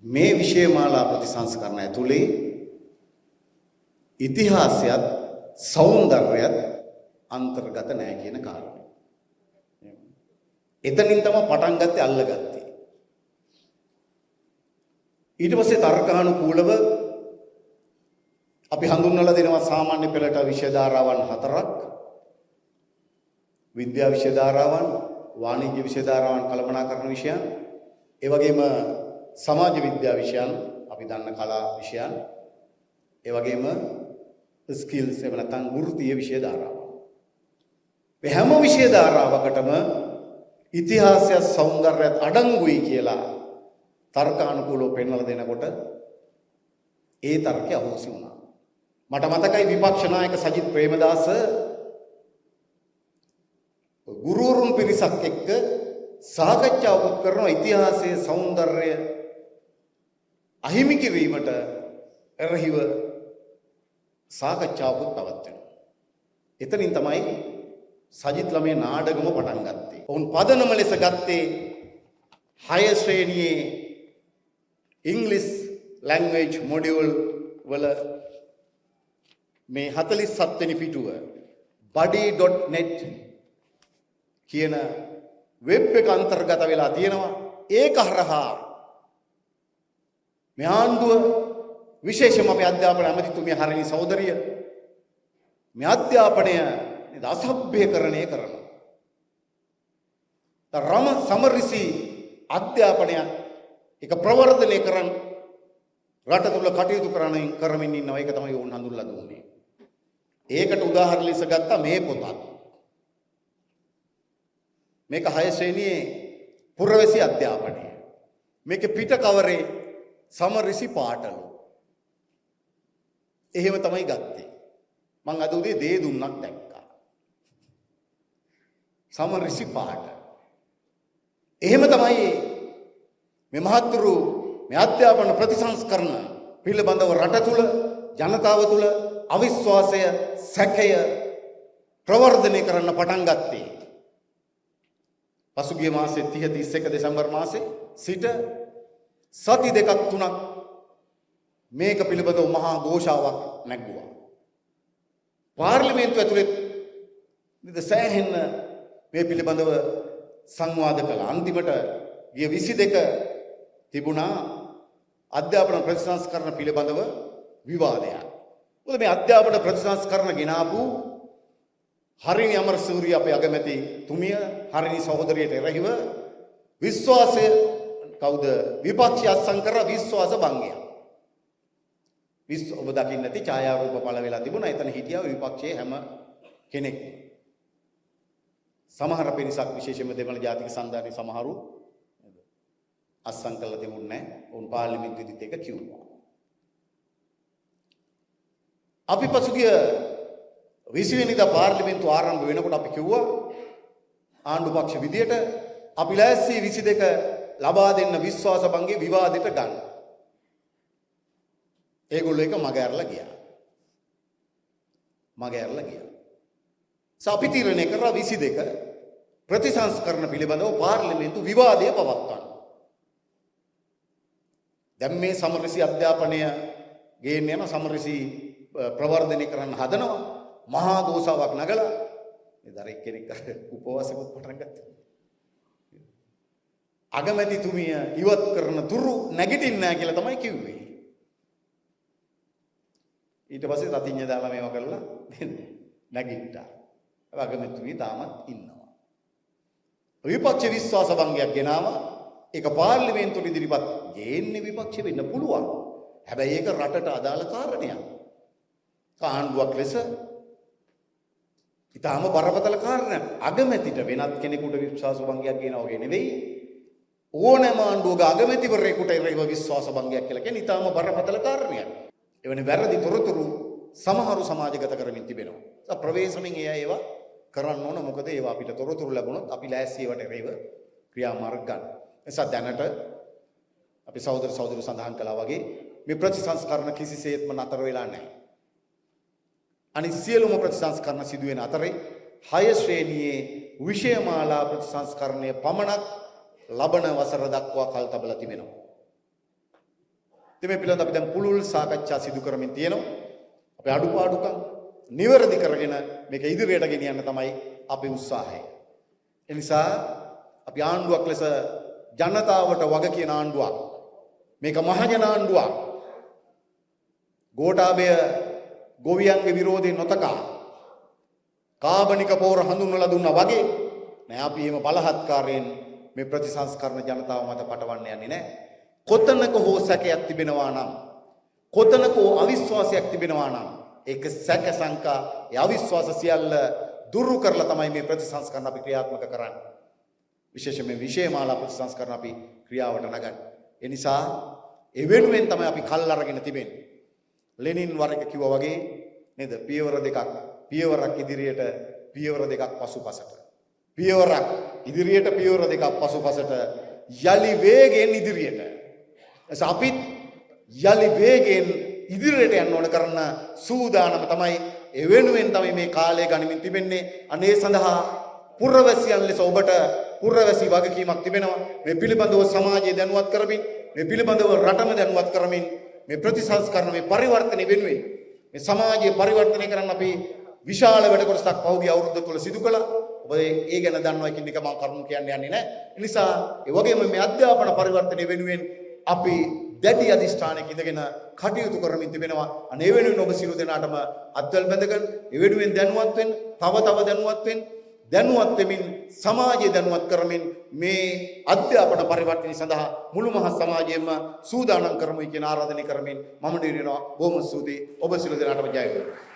මේ විෂයමාලා ප්‍රතිසංස්කරණ ඇතුලේ ඉතිහාසයත් සෞන්දර්යයත් අන්තර්ගත නැහැ කියන කාරණය. එතනින් තමයි පටන් ගත්තේ අල්ලගත්තේ. ඊට පස්සේ තර්කානුකූලව අපි හඳුන්වලා දෙනවා සාමාන්‍ය පෙළට විෂය ධාරාවන් 4ක්. විද්‍යා විෂය ධාරාවන්, වාණිජ්‍ය විෂය ධාරාවන් කළමනාකරන විෂයන්, ඒ වගේම සමාජ විද්‍යා විෂයන්, අපි දන්න කලා විෂයන්, ඒ වගේම ස්කිල්ස් එහෙම නැත්නම් වෘත්තීය විෂය ධාරාවන්. මේ හැම විෂය ධාරාවකටම ඉතිහාසය සෞන්දර්යයත් අඩංගුයි කියලා තර්කානුකූලව පෙන්වලා දෙනකොට ඒ තර්කය අහෝසි වුණා. මට මතකයි විපක්ෂ නායක සජිත් ප්‍රේමදාස ගුරුවරුන් පිරිසක් එක්ක සාකච්ඡාවක් කරන ඉතිහාසයේ සෞන්දර්යය අහිමි කිරීමට එරෙහිව සාකච්ඡාවක් පවත්වනවා. එතනින් තමයි සජිත් ළමේ නාඩගම පටන් ගත්තේ. ඔවුන් පදනම ලෙස ගත්තේ 6 ශ්‍රේණියේ ඉංග්‍රීසි ලැන්ග්වේජ් මොඩියුල් වල මේ 47 වෙනි පිටුව buddy.net කියන වෙබ් එක අන්තර්ගත වෙලා තියෙනවා. ඒක හරහා මේ ආණ්ඩුව විශේෂයෙන්ම අපේ අධ්‍යාපන ඇමතිතුමිය හරිනි සහෝදරිය මේ අධ්‍යාපනය අසභ්‍යකරණය කරනවා. රම සමරිසි අධ්‍යාපනය එක ප්‍රවර්ධනය කරන් රට තුල කටයුතු කරමින් ඉන්නවා. ඒක තමයි ඕන් හඳුන්ලා දුන්නේ. ඒකට උදාහරණ ලෙස ගත්තා මේ පොතත්. මේක 6 ශ්‍රේණියේ පුරවැසි අධ්‍යාපනය. මේකේ පිට කවරේ සමරිසි පාටලු. එහෙම තමයි ගත්තේ. මං අද උදේ දේ දුන්නක් දැක්කා. සමරිසි පාට. එහෙම තමයි මේ මහත්තුරු මේ අධ්‍යාපන ප්‍රතිසංස්කරණ පිළිබඳව රට තුල ජනතාව තුල අවිශ්වාසය සැකය ප්‍රවර්ධනය කරන්න පටන් ගත්තේ. පසුගිය මාසේ 30 31 දෙසැම්බර් මාසේ සිට සති දෙකක් තුනක් මේක පිළිබඳව මහා ഘോഷාවක් නැග්ගුවා. පාර්ලිමේන්තුව ඇතුලේ සෑහෙන මේ පිළිබඳව සංවාද කළා. අන්තිමට ගිය 22 තිබුණා අධ්‍යාපන ප්‍රතිසංස්කරණ පිළිබඳව විවාදයක්. මොකද මේ අධ්‍යාපන ප්‍රතිසංස්කරණ ගෙනාවු හරිනි අමරසූරිය අපේ අගමැති තුමිය හරිනි සහෝදරියට එරෙහිව විශ්වාසය කවුද විපක්ෂය අත්සන් කර විශ්වාස භංගය. ඔබ දකින්න නැති ඡායාරූප පළ වෙලා තිබුණා. එතන හිටියා විපක්ෂයේ හැම කෙනෙක්. සමහර පිරිසක් විශේෂයෙන්ම දෙමළ ජාතික සන්ධානයේ සමහරු අත්සන් කළා තිබුණේ නැහැ. උන් පාර්ලිමේන්තුවේදීත් ඒක කිව්වා. අපි පසුගිය 20 වෙනිදා පාර්ලිමේන්තුව ආරම්භ වෙනකොට අපි කිව්වා ආණ්ඩු පක්ෂ විදියට අපි ලෑස්ති 22 ලබා දෙන්න විශ්වාස භංගේ විවාදෙට ගන්න. ඒගොල්ලෝ එක මග ඇරලා ගියා. අපි තීරණය කරා 22 ප්‍රතිසංස්කරණ පිළිබඳව පාර්ලිමේන්තු විවාදය පවත්වන්න. දැන් මේ සමරසි අධ්‍යාපනය ගේන්න යන සමරසි ප්‍රවර්ධනය කරන්න හදනවා. මහා ഘോഷාවක් නගලා මේ දර එක්කෙනෙක් උපවාසෙක පටන් ගත්තා. අගමැතිතුමිය ඉවත් කරන තුරු නැගිටින්නේ නැහැ කියලා තමයි කිව්වේ. ඊට පස්සේ රතිඤ්ඤ දාලා මේව කරලා නැගිට්ටා. අගමැතිතුමිය තාමත් ඉන්නවා. විපක්ෂ විශ්වාස භංගයක් ගෙනාවා. ඒක පාර්ලිමේන්තුවට ඉදිරිපත් ගේන්නේ විපක්ෂ වෙන්න පුළුවන්. හැබැයි ඒක රටට අදාළ කාරණයක්. ආණ්ඩුවක් ලෙස ඊටාම බරපතල කාරණයක්. අගමැතිට වෙනත් කෙනෙකුට විශ්වාස භංගයක් ගෙනා වගේ නෙවෙයි. ඕනෑම ආණ්ඩුවක අගමැතිවරයෙකුට එරෙහිව විශ්වාස භංගයක් කියලා කියන්නේ ඊටාම බරපතල කාරණයක්. එවැනි වැරදි තොරතුරු සමහරු සමාජගත කරමින් තිබෙනවා. ප්‍රවේශමෙන් ඒවා කරන්න ඕන. මොකද ඒවා අපිට තොරතුරු ලැබුණොත් අපි ලෑස්ති ඒවට එරෙහිව ක්‍රියාමාර්ග ගන්න. එනිසා දැනට අපි සහෝදර සහෝදරියෝ සඳහන් කළා වගේ මේ ප්‍රතිසංස්කරණ කිසිසේත්ම නතර වෙලා නැහැ. අනිත් සියලුම ප්‍රතිසංස්කරණ සිදු වෙන අතරේ 6 ශ්‍රේණියේ විෂයමාලා ප්‍රතිසංස්කරණය පමණක් ලබන වසර දක්වා කල් තබලා තිබෙනවා. ඉතින් මේ පිළිබඳව අපි දැන් පුළුල් සාකච්ඡා සිදු කරමින් තියෙනවා. අපේ අඩුපාඩුකම් නිවැරදි කරගෙන මේක ඉදිරියට ගෙනියන්න තමයි අපේ උත්සාහය. ඒ නිසා අපි ආණ්ඩුවක් ලෙස ජනතාවට වග කියන ආණ්ඩුවක්. මේක මහජන ආණ්ඩුවක්. ගෝඨාභය ගොවියන්ගේ විරෝධය නොතකා කාබනික පෝර හඳුන්වලා දුන්නා වගේ නෑ අපි එහෙම බලහත්කාරයෙන් මේ ප්‍රතිසංස්කරණ ජනතාව මත පටවන්න යන්නේ නෑ. කොතනක හෝ සැකයක් තිබෙනවා නම් කොතනක හෝ අවිශ්වාසයක් තිබෙනවා නම් ඒක සැක සංකා ඒ අවිශ්වාස සියල්ල දුරු කරලා තමයි මේ ප්‍රතිසංස්කරණ අපි ක්‍රියාත්මක කරන්නේ. විශේෂයෙන්ම විශේෂමාලා ප්‍රතිසංස්කරණ අපි ක්‍රියාවට නගන්නේ. ඒ නිසා ඒ වෙනුවෙන් තමයි අපි කල් අරගෙන තිබෙන්නේ. ලෙනින් වර එක කිව්වා වගේ නේද? පියවරක් ඉදිරියට පියවර දෙකක් පසුපසට. පියවරක් ඉදිරියට පියවර දෙකක් පසුපසට යලි වේගයෙන් ඉදිරියට. එස අපිත් යලි වේගයෙන් ඉදිරියට යන්න ඕන කරන සූදානම තමයි ඒ වෙනුවෙන් තමයි මේ කාලය ගනිමින් තිබෙන්නේ. අනේ සඳහා පුරවැසියන් ලෙස ඔබට පුරවැසි වගකීමක් තිබෙනවා. මේ පිළිබඳව සමාජය දැනුවත් කරමින් මේ පිළිබඳව රටම දැනුවත් කරමින් මේ ප්‍රතිසංස්කරණ මේ පරිවර්තන වෙනුවෙන් මේ සමාජය පරිවර්තනය කරන්න අපි විශාල වැඩ කොටසක් පහුගිය අවුරුද්ද තුල සිදු කළා. ඔබ ඒ ගැන දන්නවා කියන එක මම කරුණු කියන්න යන්නේ නැහැ. ඒ නිසා ඒ වගේම මේ අධ්‍යාපන පරිවර්තනය වෙනුවෙන් අපි දැඩි අධිෂ්ඨානයක ඉඳගෙන කටයුතු කරමින් තිබෙනවා. අනේ වෙනුවෙන් ඔබ සියලු දෙනාටම අත්වල බැඳගෙන ඒ වෙනුවෙන් දැනුවත් වෙන්න, තව දැනුවත් වෙන්න, දැනුවත් වෙමින් සමාජය දැනුවත් කරමින් මේ අධ්‍යාපන පරිවර්තනය සඳහා මුළු මහත් සමාජයෙන්ම සූදානම් කරමුයි කියන ආරාධනය කරමින් මම නිරනවා. බොහොම ස්තුතියි. ඔබ සියලු දෙනාටම ජය වේවා.